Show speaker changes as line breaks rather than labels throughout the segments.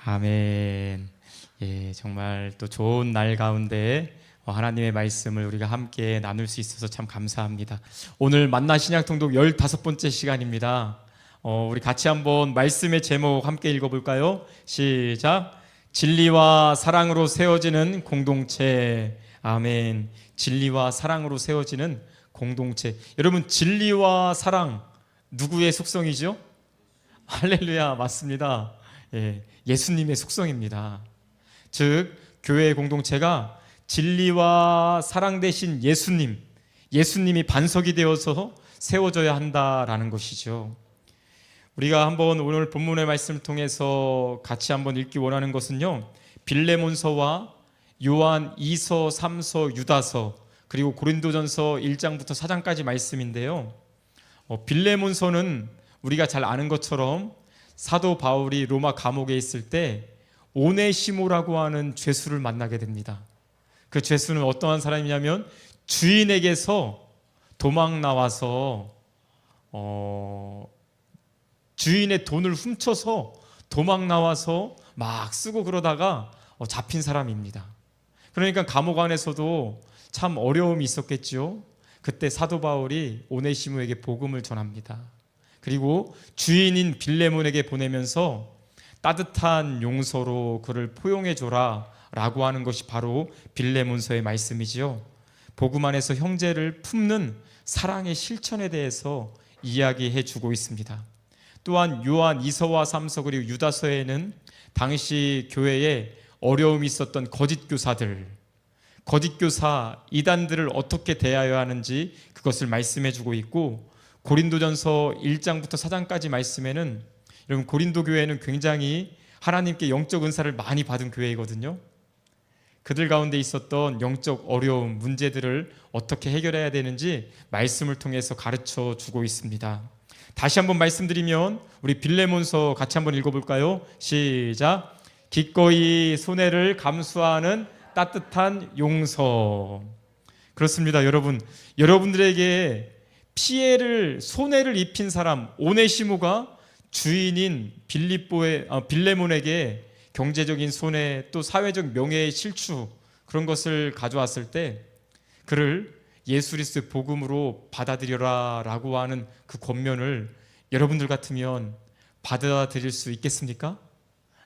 아멘. 예, 정말 또 좋은 날 가운데 하나님의 말씀을 우리가 함께 나눌 수 있어서 참 감사합니다. 오늘 만나 신약통독 15번째 시간입니다. 우리 같이 한번 말씀의 제목 함께 읽어볼까요? 시작. 진리와 사랑으로 세워지는 공동체. 아멘. 진리와 사랑으로 세워지는 공동체. 여러분, 진리와 사랑 누구의 속성이죠? 할렐루야, 맞습니다. 예, 예수님의 속성입니다. 즉, 교회의 공동체가 진리와 사랑 대신 예수님이 반석이 되어서 세워져야 한다라는 것이죠. 우리가 한번 오늘 본문의 말씀을 통해서 같이 한번 읽기 원하는 것은요, 빌레몬서와 요한 2서, 3서, 유다서, 그리고 고린도전서 1장부터 4장까지 말씀인데요. 빌레몬서는 우리가 잘 아는 것처럼 사도 바울이 로마 감옥에 있을 때 오네시모라고 하는 죄수를 만나게 됩니다. 그 죄수는 어떠한 사람이냐면 주인에게서 도망 나와서 주인의 돈을 훔쳐서 도망 나와서 막 쓰고 그러다가 잡힌 사람입니다. 그러니까 감옥 안에서도 참 어려움이 있었겠죠. 그때 사도 바울이 오네시모에게 복음을 전합니다. 그리고 주인인 빌레몬에게 보내면서 따뜻한 용서로 그를 포용해줘라 라고 하는 것이 바로 빌레몬서의 말씀이지요. 복음 안에서 형제를 품는 사랑의 실천에 대해서 이야기해 주고 있습니다. 또한 요한 2서와 3서 그리고 유다서에는 당시 교회에 어려움이 있었던 거짓 교사, 이단들을 어떻게 대하여야 하는지 그것을 말씀해 주고 있고, 고린도전서 1장부터 4장까지 말씀에는, 여러분, 고린도 교회는 굉장히 하나님께 영적 은사를 많이 받은 교회이거든요. 그들 가운데 있었던 영적 어려움, 문제들을 어떻게 해결해야 되는지 말씀을 통해서 가르쳐 주고 있습니다. 다시 한번 말씀드리면 우리 빌레몬서 같이 한번 읽어볼까요? 시작. 기꺼이 손해를 감수하는 따뜻한 용서. 그렇습니다. 여러분들에게 손해를 입힌 사람 오네시모가 주인인 빌레몬에게 경제적인 손해, 또 사회적 명예의 실추, 그런 것을 가져왔을 때 그를 예수 그리스도의 복음으로 받아들여라 라고 하는 그 권면을 여러분들 같으면 받아들일 수 있겠습니까?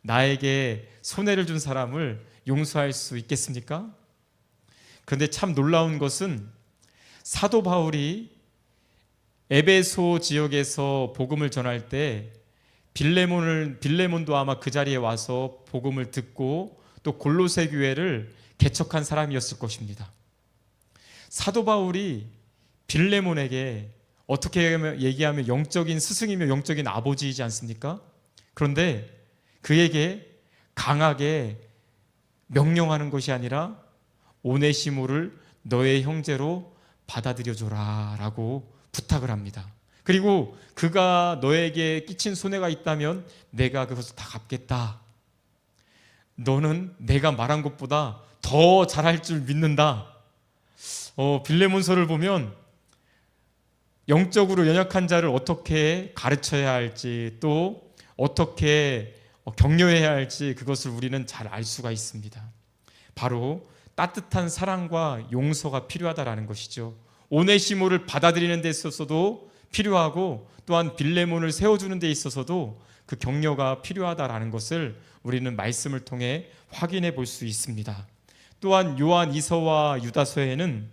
나에게 손해를 준 사람을 용서할 수 있겠습니까? 그런데 참 놀라운 것은 사도 바울이 에베소 지역에서 복음을 전할 때 빌레몬도 아마 그 자리에 와서 복음을 듣고 또 골로새 교회를 개척한 사람이었을 것입니다. 사도 바울이 빌레몬에게 어떻게 얘기하면 영적인 스승이며 영적인 아버지이지 않습니까? 그런데 그에게 강하게 명령하는 것이 아니라 오네시모를 너의 형제로 받아들여줘라 라고 부탁을 합니다. 그리고 그가 너에게 끼친 손해가 있다면 내가 그것을 다 갚겠다. 너는 내가 말한 것보다 더 잘할 줄 믿는다. 빌레몬서를 보면 영적으로 연약한 자를 어떻게 가르쳐야 할지, 또 어떻게 격려해야 할지 그것을 우리는 잘 알 수가 있습니다. 바로 따뜻한 사랑과 용서가 필요하다라는 것이죠. 오네시모를 받아들이는 데 있어서도 필요하고, 또한 빌레몬을 세워주는 데 있어서도 그 격려가 필요하다라는 것을 우리는 말씀을 통해 확인해 볼 수 있습니다. 또한 요한 2서와 유다서에는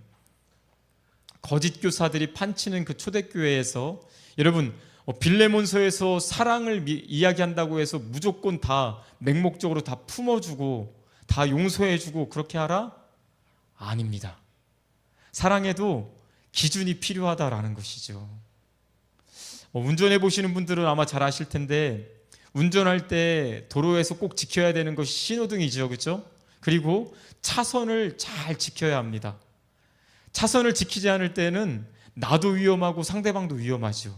거짓 교사들이 판치는 그 초대교회에서, 여러분, 빌레몬서에서 사랑을 이야기한다고 해서 무조건 다 맹목적으로 다 품어주고 다 용서해주고 그렇게 하라? 아닙니다. 사랑에도 기준이 필요하다라는 것이죠. 운전해 보시는 분들은 아마 잘 아실 텐데, 운전할 때 도로에서 꼭 지켜야 되는 것이 신호등이죠, 그렇죠? 그리고 차선을 잘 지켜야 합니다. 차선을 지키지 않을 때는 나도 위험하고 상대방도 위험하죠.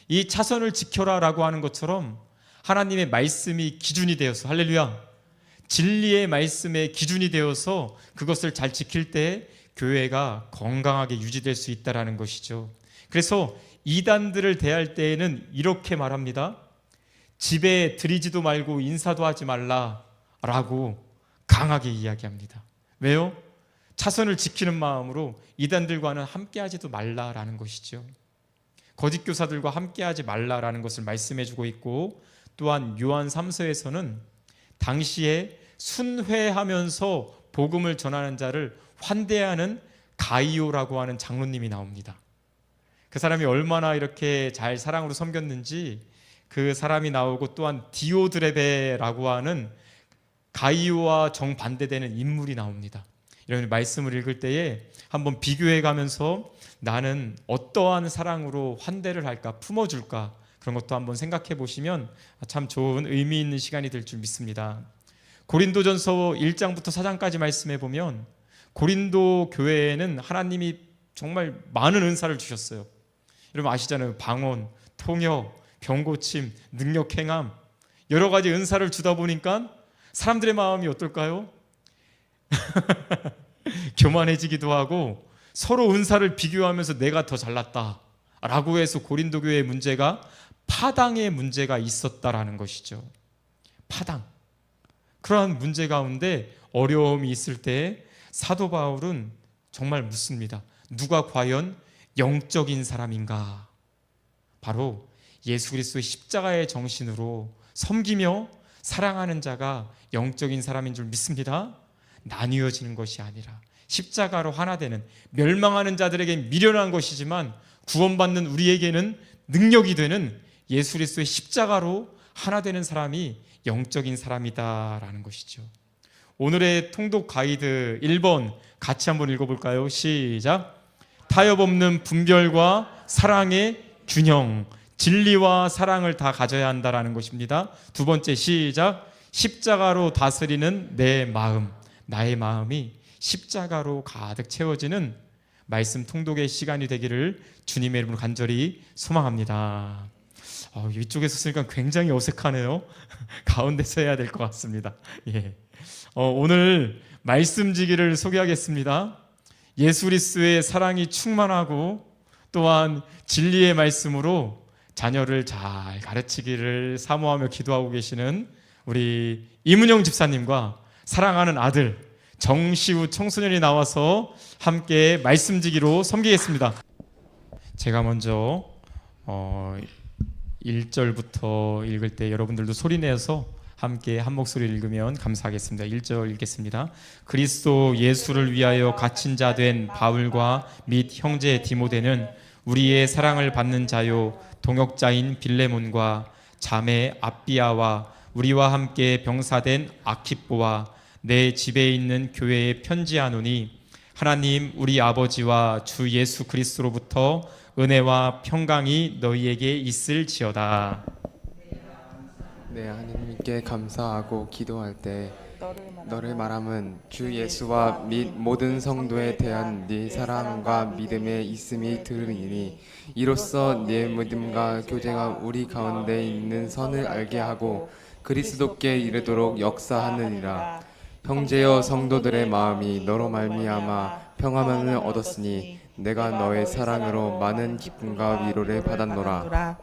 이 차선을 지켜라라고 하는 것처럼 하나님의 말씀이 기준이 되어서, 할렐루야, 진리의 말씀의 기준이 되어서 그것을 잘 지킬 때 교회가 건강하게 유지될 수 있다는 것이죠. 그래서 이단들을 대할 때에는 이렇게 말합니다. 집에 들이지도 말고 인사도 하지 말라라고 강하게 이야기합니다. 왜요? 차선을 지키는 마음으로 이단들과는 함께하지도 말라라는 것이죠. 거짓 교사들과 함께하지 말라라는 것을 말씀해주고 있고, 또한 요한 3서에서는 당시에 순회하면서 복음을 전하는 자를 환대하는 가이오라고 하는 장로님이 나옵니다. 그 사람이 얼마나 이렇게 잘 사랑으로 섬겼는지 그 사람이 나오고, 또한 디오드레베라고 하는 가이오와 정반대되는 인물이 나옵니다. 이런 말씀을 읽을 때에 한번 비교해 가면서 나는 어떠한 사랑으로 환대를 할까, 품어줄까, 그런 것도 한번 생각해 보시면 참 좋은 의미 있는 시간이 될 줄 믿습니다. 고린도전서 1장부터 4장까지 말씀해 보면 고린도 교회에는 하나님이 정말 많은 은사를 주셨어요. 여러분 아시잖아요. 방언, 통역, 병고침, 능력 행함, 여러 가지 은사를 주다 보니까 사람들의 마음이 어떨까요? 교만해지기도 하고 서로 은사를 비교하면서 내가 더 잘났다 라고 해서 고린도 교회의 문제가 파당의 문제가 있었다라는 것이죠. 파당. 그러한 문제 가운데 어려움이 있을 때 사도 바울은 정말 묻습니다. 누가 과연 영적인 사람인가? 바로 예수 그리스도의 십자가의 정신으로 섬기며 사랑하는 자가 영적인 사람인 줄 믿습니다. 나뉘어지는 것이 아니라 십자가로 하나 되는, 멸망하는 자들에게 미련한 것이지만 구원받는 우리에게는 능력이 되는 예수 그리스도의 십자가로 하나 되는 사람이 영적인 사람이다라는 것이죠. 오늘의 통독 가이드 1번 같이 한번 읽어볼까요? 시작. 타협 없는 분별과 사랑의 균형, 진리와 사랑을 다 가져야 한다라는 것입니다. 두 번째 시작. 십자가로 다스리는 내 마음, 나의 마음이 십자가로 가득 채워지는 말씀 통독의 시간이 되기를 주님의 이름으로 간절히 소망합니다. 이쪽에서 쓰니까 굉장히 어색하네요. 가운데서 해야 될 것 같습니다. 예. 오늘 말씀지기를 소개하겠습니다. 예수 그리스도의 사랑이 충만하고 또한 진리의 말씀으로 자녀를 잘 가르치기를 사모하며 기도하고 계시는 우리 이문영 집사님과 사랑하는 아들 정시우 청소년이 나와서 함께 말씀지기로 섬기겠습니다. 제가 먼저 1절부터 읽을 때 여러분들도 소리내서 함께 한 목소리 읽으면 감사하겠습니다. 1절 읽겠습니다. 그리스도 예수를 위하여 갇힌 자 된 바울과 및 형제 디모데는 우리의 사랑을 받는 자요 동역자인 빌레몬과 자매 아비아와 우리와 함께 병사된 아키뽀와 내 집에 있는 교회에 편지하노니 하나님 우리 아버지와 주 예수 그리스도로부터 은혜와 평강이 너희에게 있을지어다.
네, 하나님께 감사하고 기도할 때 너를 말함은 주 예수와 및 모든 성도에 대한 네 사랑과 믿음에 있음이 들으니 이로써 네 믿음과 교제가 우리 가운데 있는 선을 알게 하고 그리스도께 이르도록 역사하느니라. 형제여 성도들의 마음이 너로 말미암아 평화만을 얻었으니 내가 너의 사랑으로 많은 기쁨과 위로를 받았노라.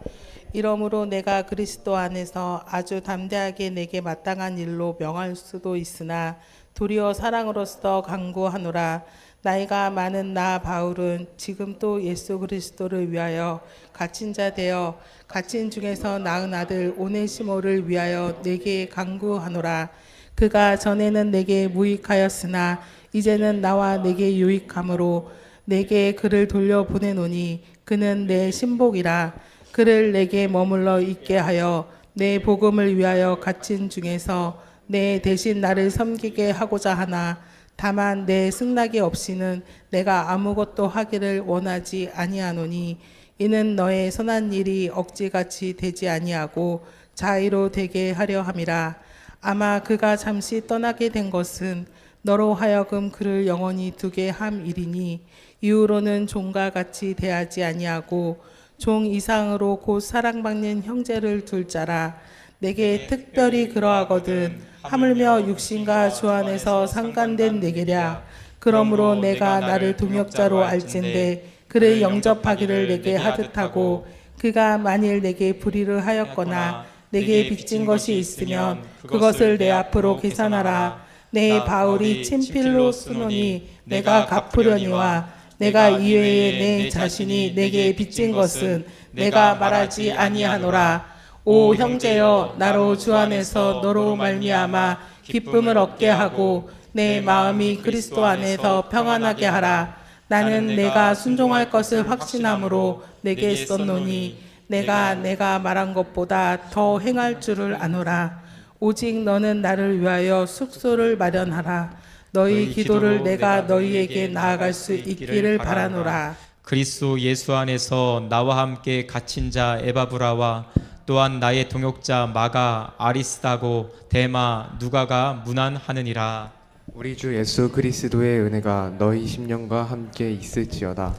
이러므로 내가 그리스도 안에서 아주 담대하게 내게 마땅한 일로 명할 수도 있으나 도리어 사랑으로서 간구하노라. 나이가 많은 나 바울은 지금 또 예수 그리스도를 위하여 갇힌 자 되어 갇힌 중에서 낳은 아들 오네시모를 위하여 내게 간구하노라. 그가 전에는 내게 무익하였으나 이제는 나와 내게 유익함으로 내게 그를 돌려보내노니 그는 내 신복이라. 그를 내게 머물러 있게 하여 내 복음을 위하여 갇힌 중에서 내 대신 나를 섬기게 하고자 하나 다만 내 승낙이 없이는 내가 아무것도 하기를 원하지 아니하노니 이는 너의 선한 일이 억지같이 되지 아니하고 자의로 되게 하려 함이라. 아마 그가 잠시 떠나게 된 것은 너로 하여금 그를 영원히 두게 함이리니 이후로는 종과 같이 대하지 아니하고 종 이상으로 곧 사랑받는 형제를 둘 자라. 내게 특별히 그러하거든 하물며 육신과 주 안에서 상관된 내게랴. 그러므로 내가 나를 동역자로 알진대 그를 영접하기를 내게 하듯하고 그가 만일 내게 불의를 하였거나 내게 빚진 것이 있으면 그것을 내 앞으로 계산하라. 내 바울이 친필로 쓰노니 내가 갚으려니와 내가 이외에 내 자신이 내게 빚진 것은 내가 말하지 아니하노라. 오 형제여, 나로 주 안에서 너로 말미암아 기쁨을 얻게 하고 내 마음이 그리스도 안에서 평안하게 하라. 나는 내가 순종할 것을 확신함으로 내게 썼노니 내가 말한 것보다 더 행할 줄을 아노라. 오직 너는 나를 위하여 숙소를 마련하라. 너희 기도를 내가 너희에게 나아갈 수 있기를 바라노라.
그리스도 예수 안에서 나와 함께 갇힌 자 에바브라와 또한 나의 동역자 마가, 아리스다고, 데마, 누가가 문안하느니라.
우리 주 예수 그리스도의 은혜가 너희 심령과 함께 있을지어다.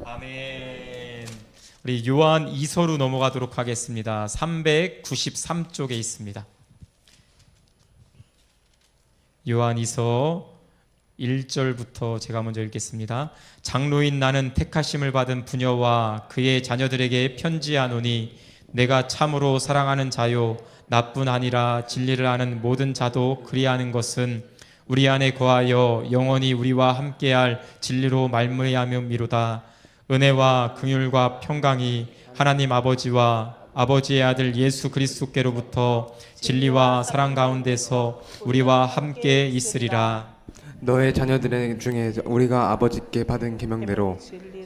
아멘. 우리 요한 2서로 넘어가도록 하겠습니다. 393쪽에 있습니다. 요한 2서 1절부터 제가 먼저 읽겠습니다. 장로인 나는 택하심을 받은 부녀와 그의 자녀들에게 편지하노니 내가 참으로 사랑하는 자요 나뿐 아니라 진리를 아는 모든 자도 그리하는 것은 우리 안에 거하여 영원히 우리와 함께할 진리로 말미암음이로다. 은혜와 긍휼과 평강이 하나님 아버지와 아버지의 아들 예수 그리스도께로부터 진리와 사랑 가운데서 우리와 함께 있으리라.
너의 자녀들 중에 우리가 아버지께 받은 계명대로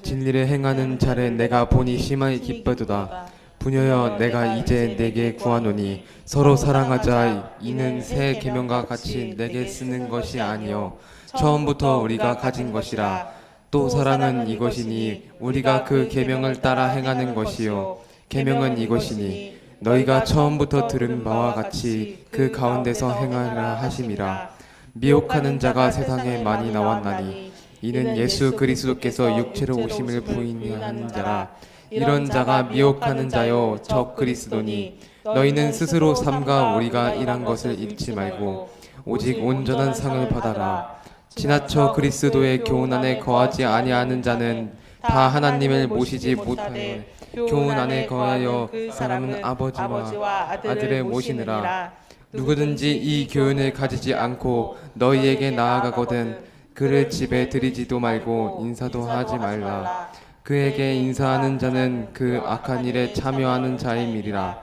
진리를 행하는 자를 내가 보니 심하게 기쁘도다. 부녀여, 내가 이제 내게 구하노니 서로 사랑하자. 이는 새 계명과 같이 내게 쓰는 것이 아니요 처음부터 우리가 가진 것이라. 또 사랑은 이것이니 우리가 그 계명을 따라 행하는 것이요 계명은 이것이니 너희가 처음부터 들은 바와 같이 그 가운데서 행하라 하심이라. 미혹하는 자가 세상에 많이 나왔나니 이는 예수 그리스도께서 육체로 오심을 부인하는 자라. 이런 자가 미혹하는 자요 적 그리스도니 너희는 스스로 삼가 우리가 일한 것을 잊지 말고 오직 온전한 상을 받아라. 지나쳐 그리스도의 교훈 안에 거하지 아니하는 자는 다 하나님을 모시지 못하여 교훈 안에 거하여 그 사람은 아버지와 아들을 모시느라. 누구든지 이 교훈을 가지지 않고 너희에게 나아가거든 그를 집에 들이지도 말고 인사도 하지 말라. 그에게 인사하는 자는 그 악한 일에 참여하는 자임이리라.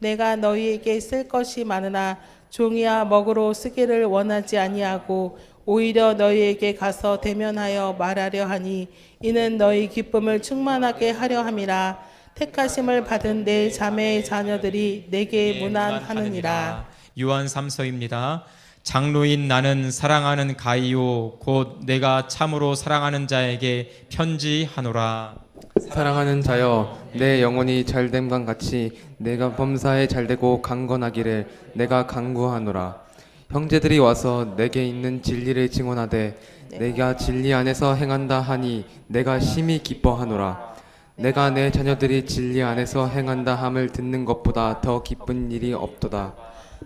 내가 너희에게 쓸 것이 많으나 종이야 먹으로 쓰기를 원하지 아니하고 오히려 너희에게 가서 대면하여 말하려 하니 이는 너희 기쁨을 충만하게 하려 함이라. 택하심을 받은 내 자매의 자녀들이 내게 문안하느니라.
요한 3서입니다. 장로인 나는 사랑하는 가이요 곧 내가 참으로 사랑하는 자에게 편지하노라.
사랑하는 자여, 내 영혼이 잘됨과 같이 내가 범사에 잘되고 강건하기를 내가 간구하노라. 형제들이 와서 내게 있는 진리를 증언하되 내가 진리 안에서 행한다 하니 내가 심히 기뻐하노라. 내가 내 자녀들이 진리 안에서 행한다 함을 듣는 것보다 더 기쁜 일이 없도다.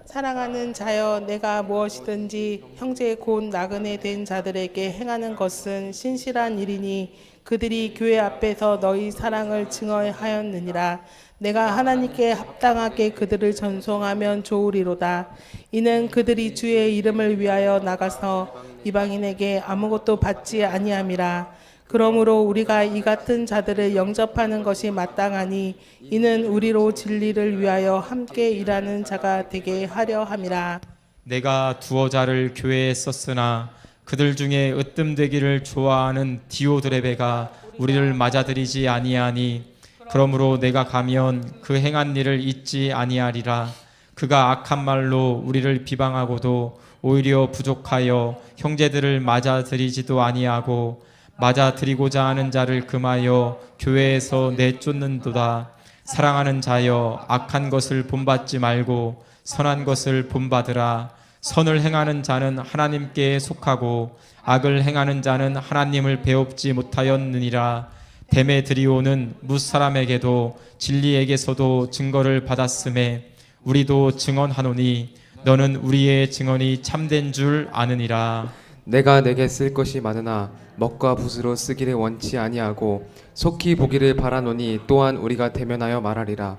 사랑하는 자여, 내가 무엇이든지 형제 곧 나그네 된 자들에게 행하는 것은 신실한 일이니 그들이 교회 앞에서 너희 사랑을 증언하였느니라. 내가 하나님께 합당하게 그들을 전송하면 좋으리로다. 이는 그들이 주의 이름을 위하여 나가서 이방인에게 아무것도 받지 아니함이라. 그러므로 우리가 이 같은 자들을 영접하는 것이 마땅하니 이는 우리로 진리를 위하여 함께 일하는 자가 되게 하려 함이라.
내가 두어 자를 교회에 썼으나 그들 중에 으뜸되기를 좋아하는 디오드레베가 우리를 맞아들이지 아니하니 그러므로 내가 가면 그 행한 일을 잊지 아니하리라. 그가 악한 말로 우리를 비방하고도 오히려 부족하여 형제들을 맞아들이지도 아니하고 맞아들이고자 하는 자를 금하여 교회에서 내쫓는도다. 사랑하는 자여, 악한 것을 본받지 말고 선한 것을 본받으라. 선을 행하는 자는 하나님께 속하고 악을 행하는 자는 하나님을 배웁지 못하였느니라. 데메드리오는 뭇사람에게도 진리에게서도 증거를 받았음에 우리도 증언하노니 너는 우리의 증언이 참된 줄 아느니라.
내가 내게 쓸 것이 많으나 먹과 붓으로 쓰기를 원치 아니하고 속히 보기를 바라노니 또한 우리가 대면하여 말하리라.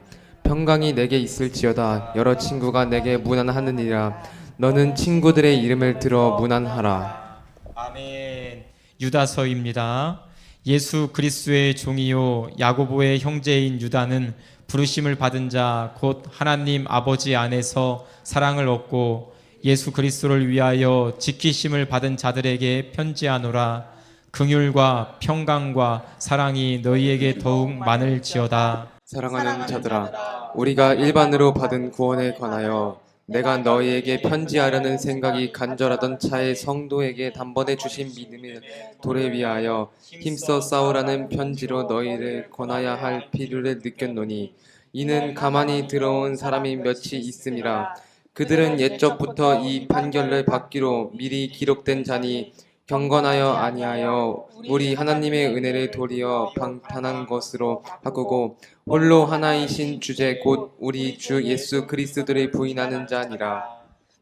평강이 내게 있을지어다. 여러 친구가 내게 문안하느니라. 너는 친구들의 이름을 들어 문안하라.
아멘. 유다서입니다. 예수 그리스도의 종이요 야고보의 형제인 유다는 부르심을 받은 자 곧 하나님 아버지 안에서 사랑을 얻고 예수 그리스도를 위하여 지키심을 받은 자들에게 편지하노라. 긍휼과 평강과 사랑이 너희에게 더욱 많을지어다.
사랑하는 자들아, 우리가 일반으로 받은 구원에 관하여 내가 너희에게 편지하려는 생각이 간절하던 차에 성도에게 단번에 주신 믿음의 도를 위하여 힘써 싸우라는 편지로 너희를 권하여 할 필요를 느꼈노니 이는 가만히 들어온 사람이 몇이 있음이라. 그들은 옛적부터 이 판결을 받기로 미리 기록된 자니 경건하여 아니하여 우리 하나님의 은혜를 도리어 방탄한 것으로 바꾸고 홀로 하나이신 주제 곧 우리 주 예수 그리스도를 부인하는 자니라.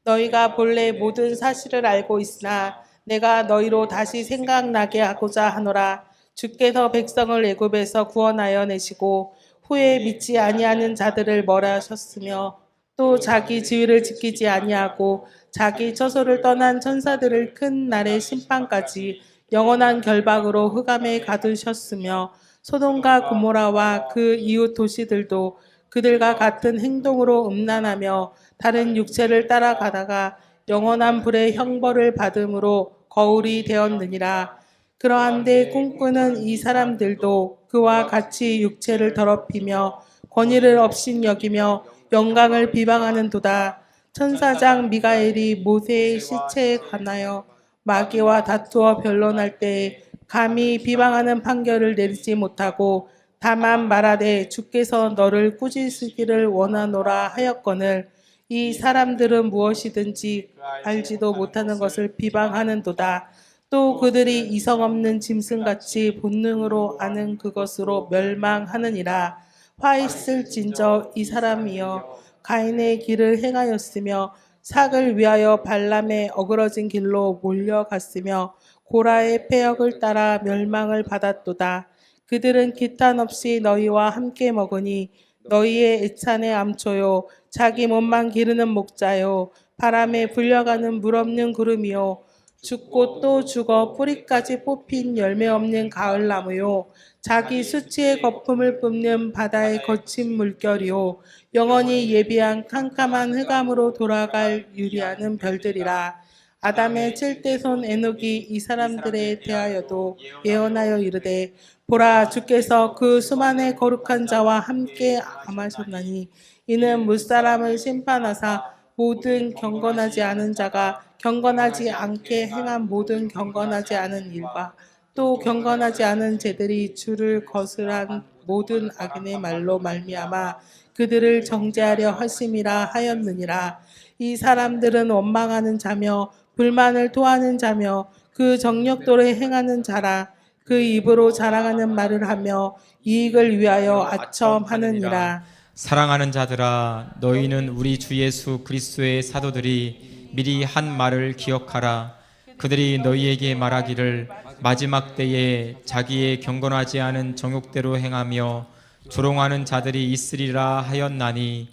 너희가 본래 모든 사실을 알고 있으나 내가 너희로 다시 생각나게 하고자 하노라. 주께서 백성을 애굽에서 구원하여 내시고 후에 믿지 아니하는 자들을 멸하셨으며 또 자기 지위를 지키지 아니하고 자기 처소를 떠난 천사들을 큰 날의 심판까지 영원한 결박으로 흑암에 가두셨으며 소돔과 고모라와 그 이웃 도시들도 그들과 같은 행동으로 음란하며 다른 육체를 따라가다가 영원한 불의 형벌을 받음으로 거울이 되었느니라. 그러한데 꿈꾸는 이 사람들도 그와 같이 육체를 더럽히며 권위를 업신여기며 영광을 비방하는도다. 천사장 미가엘이 모세의 시체에 관하여 마귀와 다투어 변론할 때에 감히 비방하는 판결을 내리지 못하고 다만 말하되 주께서 너를 꾸짖으기를 원하노라 하였거늘 이 사람들은 무엇이든지 알지도 못하는 것을 비방하는도다. 또 그들이 이성 없는 짐승같이 본능으로 아는 그것으로 멸망하느니라. 화 있을진저 이 사람이여 가인의 길을 행하였으며 삭을 위하여 발람의 어그러진 길로 몰려갔으며 고라의 패역을 따라 멸망을 받았도다. 그들은 기탄 없이 너희와 함께 먹으니 너희의 애찬의 암초요 자기 몸만 기르는 목자요 바람에 불려가는 물 없는 구름이요 죽고 또 죽어 뿌리까지 뽑힌 열매 없는 가을나무요 자기 수치의 거품을 뿜는 바다의 거친 물결이요 영원히 예비한 캄캄한 흑암으로 돌아갈 유리하는 별들이라. 아담의 7대손 에녹이 이 사람들에 대하여도 예언하여 이르되 보라 주께서 그 수만의 거룩한 자와 함께 암하셨나니 이는 무사람을 심판하사 모든 경건하지 않은 자가 경건하지 않게 행한 모든 경건하지 않은 일과 또 경건하지 않은 제들이 주를 거스란 모든 악인의 말로 말미암아 그들을 정죄하려 하심이라 하였느니라. 이 사람들은 원망하는 자며 불만을 토하는 자며 그 정력도를 행하는 자라. 그 입으로 자랑하는 말을 하며 이익을 위하여 아첨하느니라.
사랑하는 자들아 너희는 우리 주 예수 그리스도의 사도들이 미리 한 말을 기억하라. 그들이 너희에게 말하기를 마지막 때에 자기의 경건하지 않은 정욕대로 행하며 조롱하는 자들이 있으리라 하였나니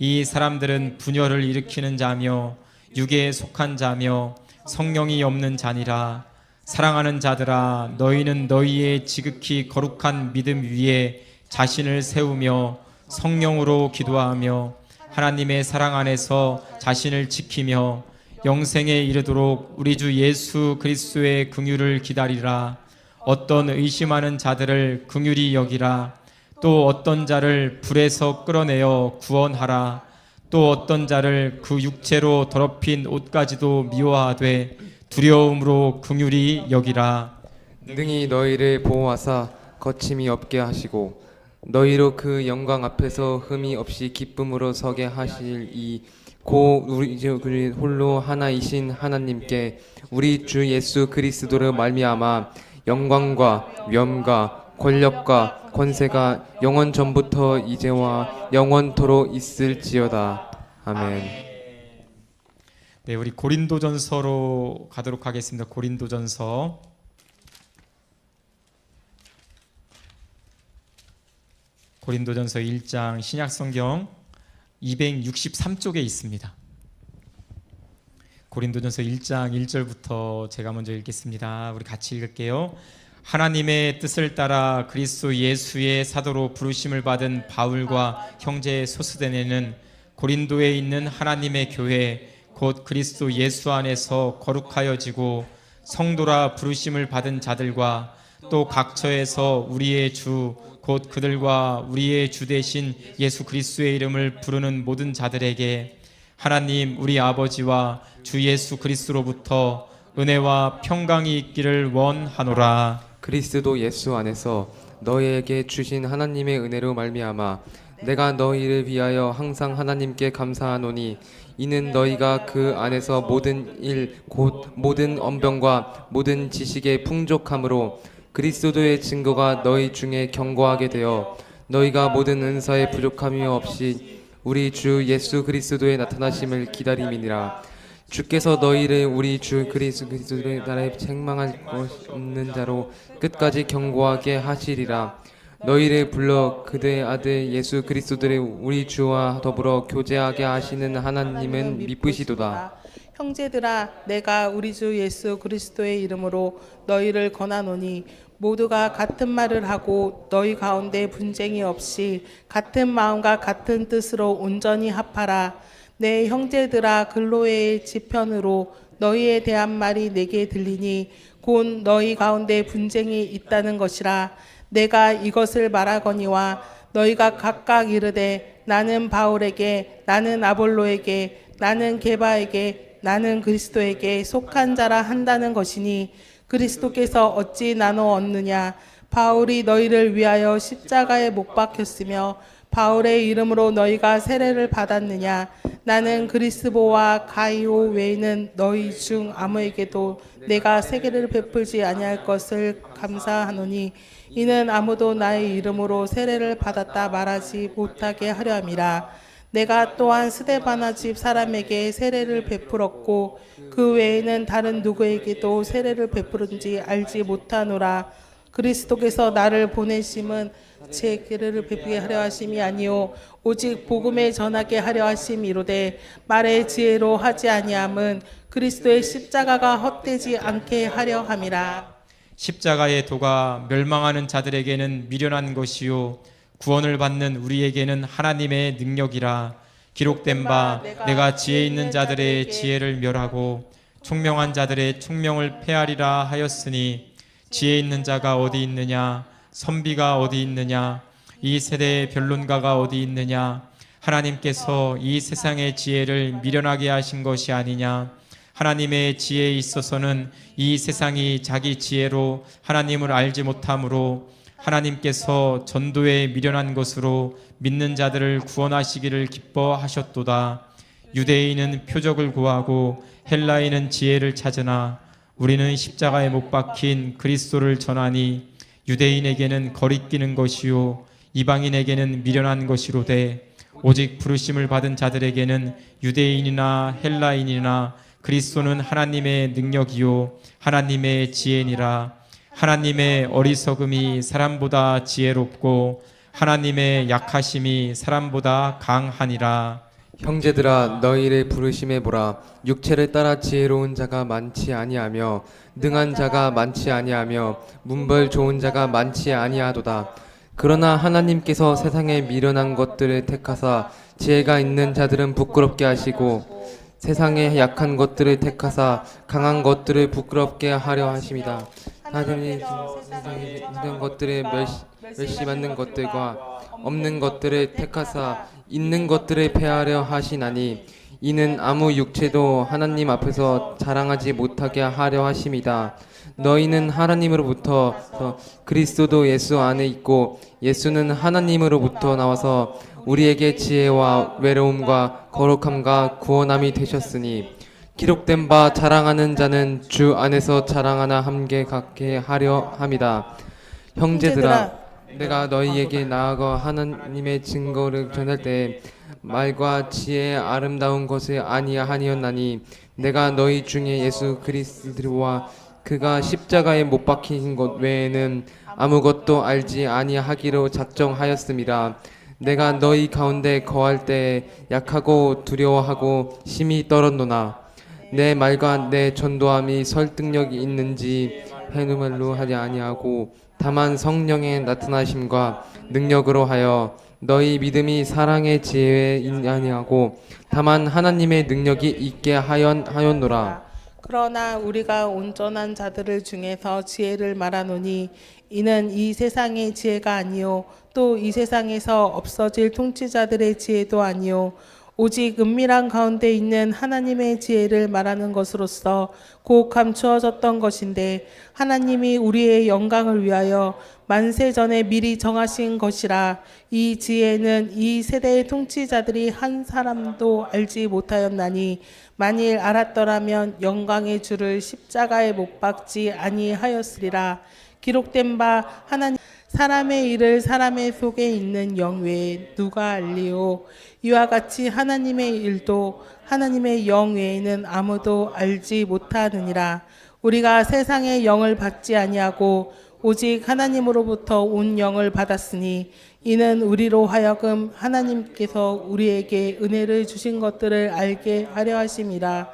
이 사람들은 분열을 일으키는 자며 육에 속한 자며 성령이 없는 자니라. 사랑하는 자들아 너희는 너희의 지극히 거룩한 믿음 위에 자신을 세우며 성령으로 기도하며 하나님의 사랑 안에서 자신을 지키며 영생에 이르도록 우리 주 예수 그리스도의 긍휼을 기다리라. 어떤 의심하는 자들을 긍휼히 여기라. 또 어떤 자를 불에서 끌어내어 구원하라. 또 어떤 자를 그 육체로 더럽힌 옷까지도 미워하되 두려움으로 긍휼히 여기라.
능히 너희를 보호하사 거침이 없게 하시고 너희로 그 영광 앞에서 흠이 없이 기쁨으로 서게 하실 이 고 우리 홀로 하나이신 하나님께 우리 주 예수 그리스도를 말미암아 영광과 위엄과 권력과 권세가 영원 전부터 이제와 영원토록 있을지어다. 아멘.
네, 우리 고린도전서로 가도록 하겠습니다. 고린도전서 고린도전서 1장 신약성경 263쪽에 있습니다. 고린도전서 1장 1절부터 제가 먼저 읽겠습니다. 우리 같이 읽을게요. 하나님의 뜻을 따라 그리스도 예수의 사도로 부르심을 받은 바울과 형제 소스데네는 고린도에 있는 하나님의 교회 곧 그리스도 예수 안에서 거룩하여지고 성도라 부르심을 받은 자들과 또 각처에서 우리의 주 곧 그들과 우리의 주 되신 예수 그리스도의 이름을 부르는 모든 자들에게 하나님 우리 아버지와 주 예수 그리스도로부터 은혜와 평강이 있기를 원하노라.
그리스도 예수 안에서 너희에게 주신 하나님의 은혜로 말미암아 내가 너희를 위하여 항상 하나님께 감사하노니 이는 너희가 그 안에서 모든 일 곧 모든 언변과 모든 지식의 풍족함으로 그리스도의 증거가 너희 중에 견고하게 되어 너희가 모든 은사에 부족함이 없이 우리 주 예수 그리스도의 나타나심을 기다림이니라. 주께서 너희를 우리 주 그리스도의 나라에 책망할 것 없는 자로 끝까지 견고하게 하시리라. 너희를 불러 그의 아들 예수 그리스도를 우리 주와 더불어 교제하게 하시는 하나님은 미쁘시도다.
형제들아 내가 우리 주 예수 그리스도의 이름으로 너희를 권하노니 모두가 같은 말을 하고 너희 가운데 분쟁이 없이 같은 마음과 같은 뜻으로 온전히 합하라. 내 형제들아 글로의 지편으로 너희에 대한 말이 내게 들리니 곧 너희 가운데 분쟁이 있다는 것이라. 내가 이것을 말하거니와 너희가 각각 이르되 나는 바울에게 나는 아볼로에게 나는 게바에게 나는 그리스도에게 속한 자라 한다는 것이니 그리스도께서 어찌 나눠 얻느냐. 바울이 너희를 위하여 십자가에 못 박혔으며 바울의 이름으로 너희가 세례를 받았느냐. 나는 그리스보와 가이오 외에는 너희 중 아무에게도 내가 세례를 베풀지 아니할 것을 감사하노니 이는 아무도 나의 이름으로 세례를 받았다 말하지 못하게 하려 함이라. 내가 또한 스데바나 집 사람에게 세례를 베풀었고 그 외에는 다른 누구에게도 세례를 베푸른지 알지 못하노라. 그리스도께서 나를 보내심은 제 기를 베푸게 하려 하심이 아니요 오직 복음에 전하게 하려 하심이로되 말의 지혜로 하지 아니함은 그리스도의 십자가가 헛되지 않게 하려 함이라.
십자가의 도가 멸망하는 자들에게는 미련한 것이요 구원을 받는 우리에게는 하나님의 능력이라. 기록된 바 내가 지혜 있는 자들의 지혜를 멸하고 총명한 자들의 총명을 폐하리라 하였으니 지혜 있는 자가 어디 있느냐 선비가 어디 있느냐 이 세대의 변론가가 어디 있느냐. 하나님께서 이 세상의 지혜를 미련하게 하신 것이 아니냐. 하나님의 지혜에 있어서는 이 세상이 자기 지혜로 하나님을 알지 못하므로 하나님께서 전도에 미련한 것으로 믿는 자들을 구원하시기를 기뻐하셨도다. 유대인은 표적을 구하고 헬라인은 지혜를 찾으나 우리는 십자가에 못 박힌 그리스도를 전하니 유대인에게는 거리끼는 것이요 이방인에게는 미련한 것이로되 오직 부르심을 받은 자들에게는 유대인이나 헬라인이나 그리스도는 하나님의 능력이요 하나님의 지혜니라. 하나님의 어리석음이 사람보다 지혜롭고 하나님의 약하심이 사람보다 강하니라.
형제들아 너희를 부르심에 보라. 육체를 따라 지혜로운 자가 많지 아니하며 능한 자가 많지 아니하며 문벌 좋은 자가 많지 아니하도다. 그러나 하나님께서 세상에 미련한 것들을 택하사 지혜가 있는 자들은 부끄럽게 하시고 세상에 약한 것들을 택하사 강한 것들을 부끄럽게 하려 하심이다. 하나님이 세상에 있는 것들을 멸시받는 것들과 없는 것들을 택하사 있는 것들을 폐하려 하시나니 이는 아무 육체도 하나님 앞에서 자랑하지 못하게 하려 하심이다. 너희는 하나님으로부터 그리스도 예수 안에 있고 예수는 하나님으로부터 나와서 우리에게 지혜와 외로움과 거룩함과 구원함이 되셨으니 기록된 바 자랑하는 자는 주 안에서 자랑하나 함께 갖게 하려 함이다. 형제들아 내가 너희에게 나아가 하나님의 증거를 전할 때 말과 지혜의 아름다운 것을 아니하니었나니 내가 너희 중에 예수 그리스도와 그가 십자가에 못 박힌 것 외에는 아무것도 알지 아니하기로 작정하였음이라. 내가 너희 가운데 거할 때 약하고 두려워하고 심히 떨었노나 내 말과 내 전도함이 설득력이 있는지 해누말로 하지 아니하고 다만 성령의 나타나심과 능력으로 하여 너희 믿음이 사랑의 지혜에 아니하고 다만 하나님의 능력이 있게 하였노라.
그러나 우리가 온전한 자들을 중에서 지혜를 말하노니 이는 이 세상의 지혜가 아니요 또 이 세상에서 없어질 통치자들의 지혜도 아니요 오직 은밀한 가운데 있는 하나님의 지혜를 말하는 것으로서 곧 감추어졌던 것인데 하나님이 우리의 영광을 위하여 만세 전에 미리 정하신 것이라. 이 지혜는 이 세대의 통치자들이 한 사람도 알지 못하였나니 만일 알았더라면 영광의 주를 십자가에 못 박지 아니하였으리라. 기록된 바 하나님 사람의 일을 사람의 속에 있는 영 외에 누가 알리요. 이와 같이 하나님의 일도 하나님의 영 외에는 아무도 알지 못하느니라. 우리가 세상의 영을 받지 아니하고 오직 하나님으로부터 온 영을 받았으니 이는 우리로 하여금 하나님께서 우리에게 은혜를 주신 것들을 알게 하려 하심이라.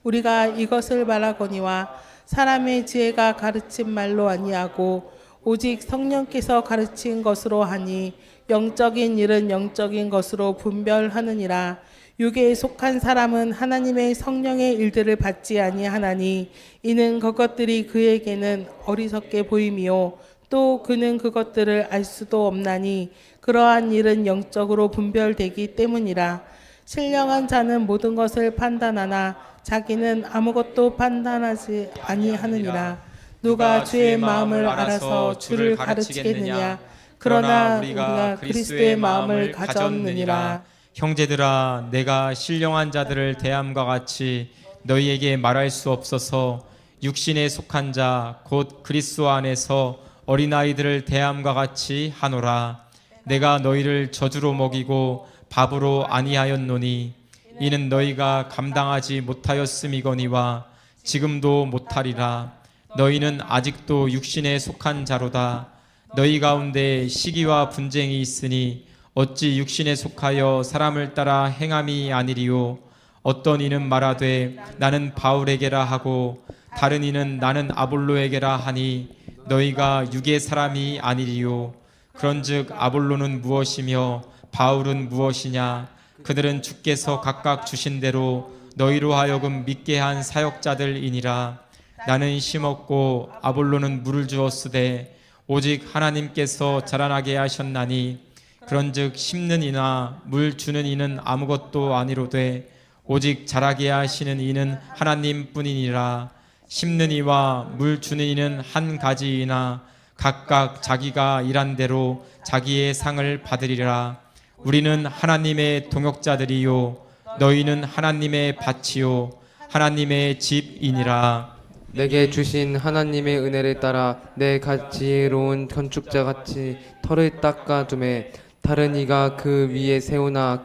우리가 이것을 말하거니와 사람의 지혜가 가르친 말로 아니하고 오직 성령께서 가르친 것으로 하니 영적인 일은 영적인 것으로 분별하느니라. 육에 속한 사람은 하나님의 성령의 일들을 받지 아니하나니 이는 그것들이 그에게는 어리석게 보임이요 또 그는 그것들을 알 수도 없나니 그러한 일은 영적으로 분별되기 때문이라. 신령한 자는 모든 것을 판단하나 자기는 아무것도 판단하지 아니하느니라. 누가 주의 마음을 알아서 주를 가르치겠느냐. 그러나 우리가 그리스도의 마음을 가졌느니라.
형제들아, 내가 신령한 자들을 대함과 같이 너희에게 말할 수 없어서 육신에 속한 자 곧 그리스도 안에서 어린아이들을 대함과 같이 하노라. 내가 너희를 저주로 먹이고 밥으로 아니하였노니 이는 너희가 감당하지 못하였음이거니와 지금도 못하리라. 너희는 아직도 육신에 속한 자로다. 너희 가운데 시기와 분쟁이 있으니 어찌 육신에 속하여 사람을 따라 행함이 아니리요. 어떤 이는 말하되 나는 바울에게라 하고 다른 이는 나는 아볼로에게라 하니 너희가 육의 사람이 아니리요. 그런즉 아볼로는 무엇이며 바울은 무엇이냐. 그들은 주께서 각각 주신 대로 너희로 하여금 믿게 한 사역자들이니라. 나는 심었고 아볼로는 물을 주었으되 오직 하나님께서 자라나게 하셨나니 그런즉 심는 이나 물 주는 이는 아무것도 아니로되 오직 자라게 하시는 이는 하나님뿐이니라. 심는 이와 물 주는 이는 한 가지이나 각각 자기가 일한 대로 자기의 상을 받으리라. 우리는 하나님의 동역자들이요 너희는 하나님의 밭이요 하나님의 집이니라.
내게 주신 하나님의 은혜를 따라 내 지혜로운 건축자 같이 터를 닦아두매 다른 이가 그 위에 세우나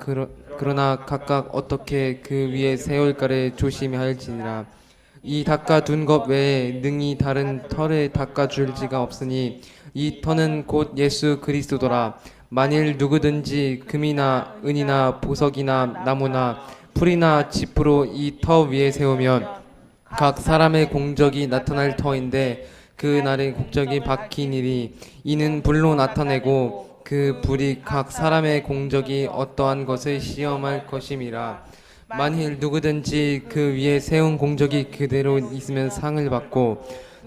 그러나 각각 어떻게 그 위에 세울까를 조심할지니라. 이 닦아둔 것 외에 능히 다른 터를 닦아줄지가 없으니 이 터는 곧 예수 그리스도더라. 만일 누구든지 금이나 은이나 보석이나 나무나 풀이나 짚으로 이 터 위에 세우면 각 사람의 공적이 나타날 터인데 그 날의 국적이 박힌 일이 이는 불로 나타내고 그 불이 각 사람의 공적이 어떠한 것을 시험할 것임이라. 만일 누구든지 그 위에 세운 공적이 그대로 있으면 상을 받고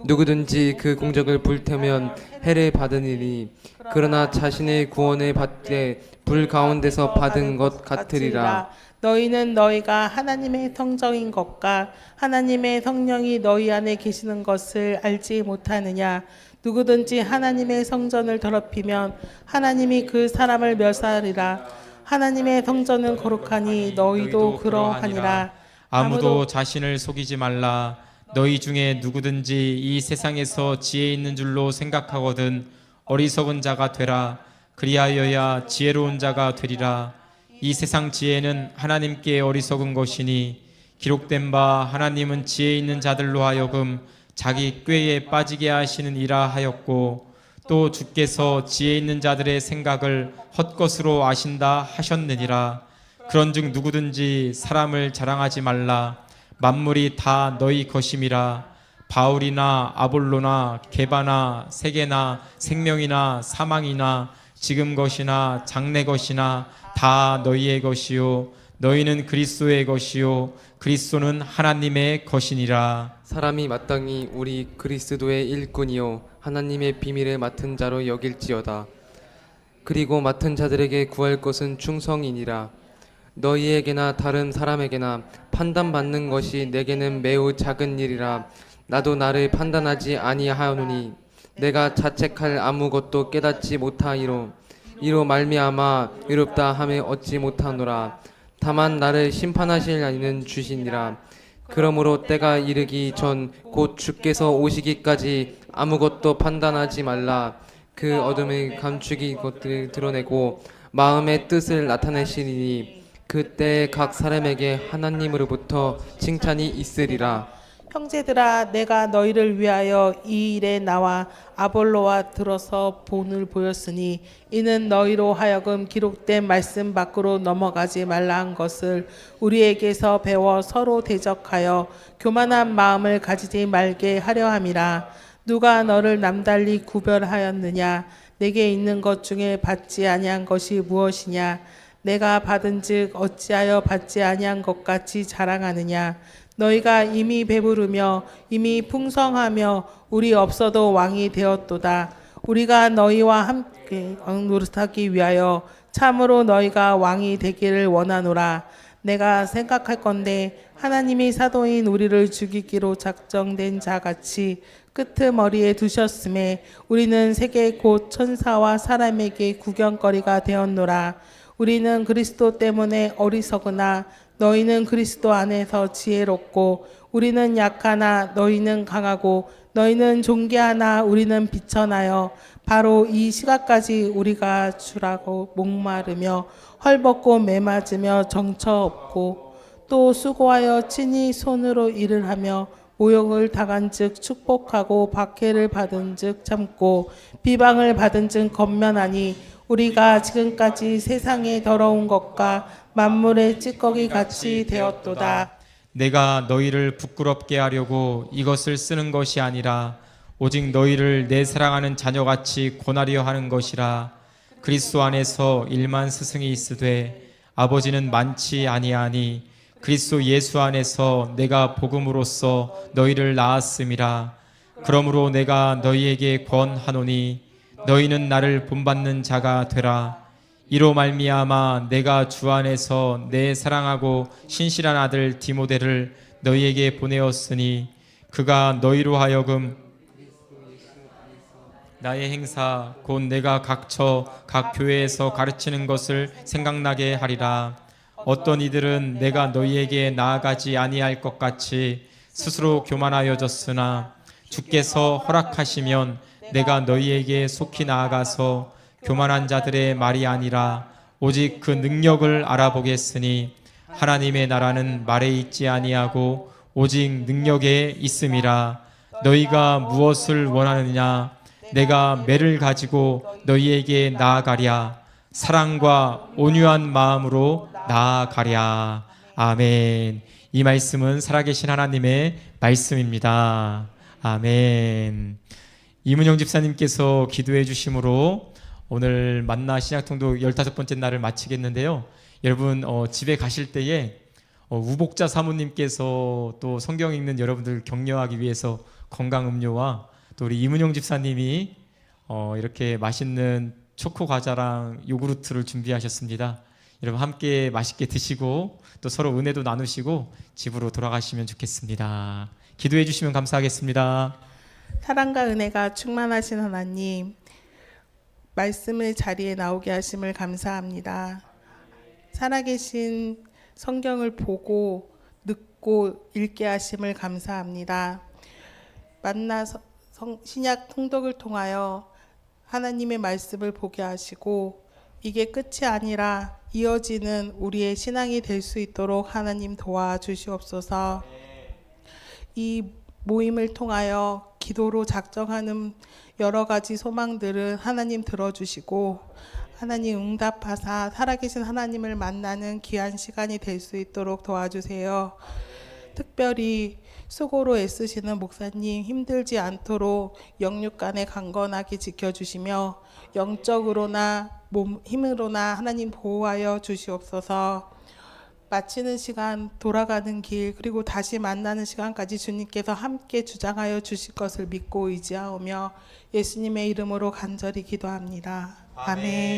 누구든지 그 공적을 불태우면 해를 받으리니 그러나 자신의 구원을 받되 불 가운데서 받은 것 같으리라.
너희는 너희가 하나님의 성정인 것과 하나님의 성령이 너희 안에 계시는 것을 알지 못하느냐. 누구든지 하나님의 성전을 더럽히면 하나님이 그 사람을 멸살하리라. 하나님의 성전은 거룩하니 너희도 그러하니라.
아무도 자신을 속이지 말라. 너희 중에 누구든지 이 세상에서 지혜 있는 줄로 생각하거든 어리석은 자가 되라. 그리하여야 지혜로운 자가 되리라. 이 세상 지혜는 하나님께 어리석은 것이니 기록된 바 하나님은 지혜 있는 자들로 하여금 자기 꾀에 빠지게 하시느니라 하였고 또 주께서 지혜 있는 자들의 생각을 헛것으로 아신다 하셨느니라. 그런즉 누구든지 사람을 자랑하지 말라. 만물이 다 너희 것임이라. 바울이나 아볼로나 게바나 세계나 생명이나 사망이나 지금 것이나 장래 것이나 다 너희의 것이요 너희는 그리스도의 것이요 그리스도는 하나님의 것이니라.
사람이 마땅히 우리 그리스도의 일꾼이요 하나님의 비밀을 맡은 자로 여길지어다. 그리고 맡은 자들에게 구할 것은 충성이니라. 너희에게나 다른 사람에게나 판단받는 것이 내게는 매우 작은 일이라. 나도 나를 판단하지 아니하노니 내가 자책할 아무것도 깨닫지 못하이로 이로 말미암아 의롭다 함에 얻지 못하노라. 다만 나를 심판하실 이는 주시니라. 그러므로 때가 이르기 전 곧 주께서 오시기까지 아무것도 판단하지 말라. 그 어둠을 감추기 것들을 드러내고 마음의 뜻을 나타내시리니 그때 각 사람에게 하나님으로부터 칭찬이 있으리라.
형제들아, 내가 너희를 위하여 이 일에 나와 아볼로와 들어서 본을 보였으니 이는 너희로 하여금 기록된 말씀 밖으로 넘어가지 말라 한 것을 우리에게서 배워 서로 대적하여 교만한 마음을 가지지 말게 하려 함이라. 누가 너를 남달리 구별하였느냐? 내게 있는 것 중에 받지 아니한 것이 무엇이냐? 내가 받은즉 어찌하여 받지 아니한 것 같이 자랑하느냐? 너희가 이미 배부르며 이미 풍성하며 우리 없어도 왕이 되었도다. 우리가 너희와 함께 노릇하기 위하여 참으로 너희가 왕이 되기를 원하노라. 내가 생각할 건대 하나님이 사도인 우리를 죽이기로 작정된 자 같이 끄트머리에 두셨음에 우리는 세계 곧 천사와 사람에게 구경거리가 되었노라. 우리는 그리스도 때문에 어리석으나 너희는 그리스도 안에서 지혜롭고 우리는 약하나 너희는 강하고 너희는 존귀하나 우리는 비천하여 바로 이 시각까지 우리가 주라고 목마르며 헐벗고 매맞으며 정처 없고 또 수고하여 친히 손으로 일을 하며 모욕을 당한즉 축복하고 박해를 받은즉 참고 비방을 받은즉 건면하니 우리가 지금까지 세상의 더러운 것과 만물의 찌꺼기 같이 되었도다.
내가 너희를 부끄럽게 하려고 이것을 쓰는 것이 아니라 오직 너희를 내 사랑하는 자녀같이 권하려 하는 것이라. 그리스도 안에서 일만 스승이 있으되 아버지는 많지 아니하니 그리스도 예수 안에서 내가 복음으로써 너희를 낳았음이라. 그러므로 내가 너희에게 권하노니 너희는 나를 본받는 자가 되라. 이로 말미암아 내가 주 안에서 내 사랑하고 신실한 아들 디모데를 너희에게 보내었으니 그가 너희로 하여금 나의 행사 곧 내가 각처 각 교회에서 가르치는 것을 생각나게 하리라. 어떤 이들은 내가 너희에게 나아가지 아니할 것 같이 스스로 교만하여졌으나 주께서 허락하시면 내가 너희에게 속히 나아가서 교만한 자들의 말이 아니라 오직 그 능력을 알아보겠으니 하나님의 나라는 말에 있지 아니하고 오직 능력에 있음이라. 너희가 무엇을 원하느냐? 내가 매를 가지고 너희에게 나아가랴. 사랑과 온유한 마음으로 나아가랴. 아멘. 이 말씀은 살아계신 하나님의 말씀입니다. 아멘. 이문영 집사님께서 기도해 주심으로 오늘 만나 신약통독 15번째 날을 마치겠는데요. 여러분 집에 가실 때에 우복자 사모님께서 또 성경 읽는 여러분들 격려하기 위해서 건강 음료와 또 우리 이문영 집사님이 이렇게 맛있는 초코 과자랑 요구르트를 준비하셨습니다. 여러분 함께 맛있게 드시고 또 서로 은혜도 나누시고 집으로 돌아가시면 좋겠습니다. 기도해 주시면 감사하겠습니다.
사랑과 은혜가 충만하신 하나님, 말씀의 자리에 나오게 하심을 감사합니다. 살아계신 성경을 보고 듣고 읽게 하심을 감사합니다. 만나서 신약 통독을 통하여 하나님의 말씀을 보게 하시고 이게 끝이 아니라 이어지는 우리의 신앙이 될 수 있도록 하나님 도와주시옵소서. 이 모임을 통하여 기도로 작정하는 여러 가지 소망들을 하나님 들어주시고 하나님 응답하사 살아계신 하나님을 만나는 귀한 시간이 될 수 있도록 도와주세요. 특별히 수고로 애쓰시는 목사님 힘들지 않도록 영육간에 강건하게 지켜주시며 영적으로나 몸 힘으로나 하나님 보호하여 주시옵소서. 마치는 시간, 돌아가는 길, 그리고 다시 만나는 시간까지 주님께서 함께 주장하여 주실 것을 믿고 의지하오며 예수님의 이름으로 간절히 기도합니다. 아멘.